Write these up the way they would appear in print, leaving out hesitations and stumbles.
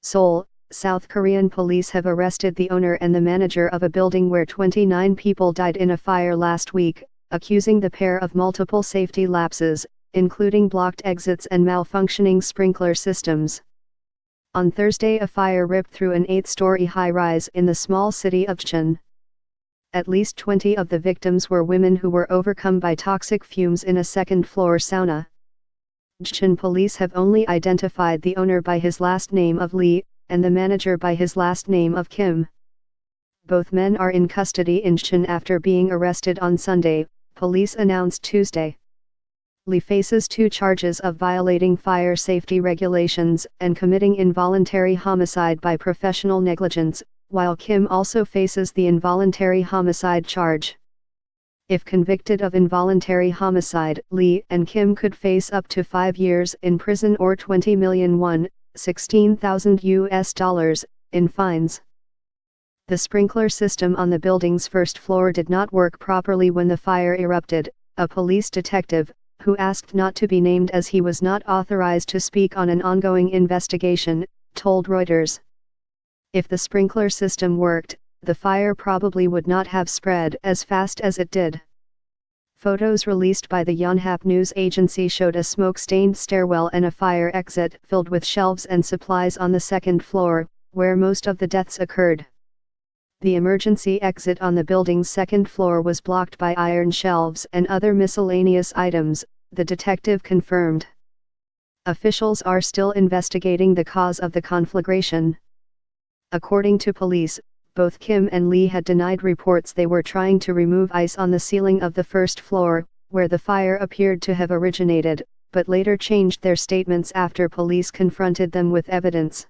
Seoul, South Korean police have arrested the owner and the manager of a building where 29 people died in a fire last week, accusing the pair of multiple safety lapses, including blocked exits and malfunctioning sprinkler systems. On Thursday, a fire ripped through an 8-story high-rise in the small city of Incheon. At least 20 of the victims were women who were overcome by toxic fumes in a second-floor sauna. Incheon police have only identified the owner by his last name of Lee, and the manager by his last name of Kim. Both men are in custody in Incheon after being arrested on Sunday, police announced Tuesday. Lee faces 2 charges of violating fire safety regulations and committing involuntary homicide by professional negligence, while Kim also faces the involuntary homicide charge. If convicted of involuntary homicide, Lee and Kim could face up to 5 years in prison or 20 million won, $16,000 in fines. The sprinkler system on the building's first floor did not work properly when the fire erupted, a police detective, who asked not to be named as he was not authorized to speak on an ongoing investigation, told Reuters. If the sprinkler system worked, the fire probably would not have spread as fast as it did. Photos released by the Yonhap news agency showed a smoke-stained stairwell and a fire exit filled with shelves and supplies on the second floor, where most of the deaths occurred. The emergency exit on the building's second floor was blocked by iron shelves and other miscellaneous items, the detective confirmed. Officials are still investigating the cause of the conflagration. According to police, both Kim and Lee had denied reports they were trying to remove ice on the ceiling of the first floor, where the fire appeared to have originated, but later changed their statements after police confronted them with evidence.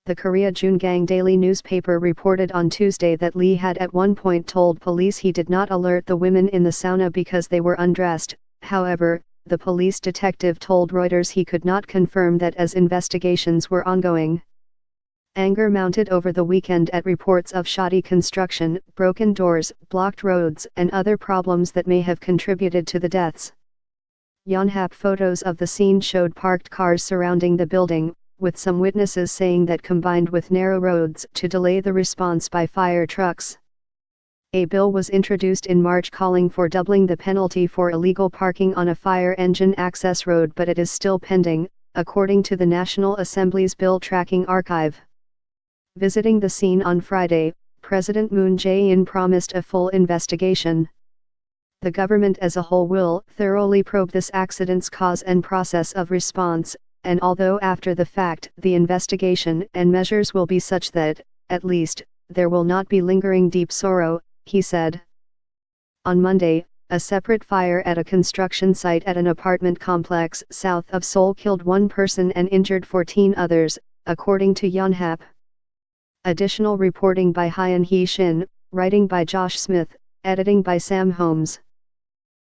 The Korea Jungang Daily newspaper reported on Tuesday that Lee had at one point told police he did not alert the women in the sauna because they were undressed. However, the police detective told Reuters he could not confirm that as investigations were ongoing. Anger mounted over the weekend at reports of shoddy construction, broken doors, blocked roads, and other problems that may have contributed to the deaths. Yonhap photos of the scene showed parked cars surrounding the building, with some witnesses saying that combined with narrow roads to delay the response by fire trucks. A bill was introduced in March calling for doubling the penalty for illegal parking on a fire engine access road, but it is still pending, according to the National Assembly's Bill Tracking Archive. Visiting the scene on Friday, President Moon Jae-in promised a full investigation. The government as a whole will thoroughly probe this accident's cause and process of response, and although after the fact the investigation and measures will be such that, at least, there will not be lingering deep sorrow, he said. On Monday, a separate fire at a construction site at an apartment complex south of Seoul killed 1 person and injured 14 others, according to Yonhap. Additional reporting by Hyun Hee Shin, writing by Josh Smith, editing by Sam Holmes.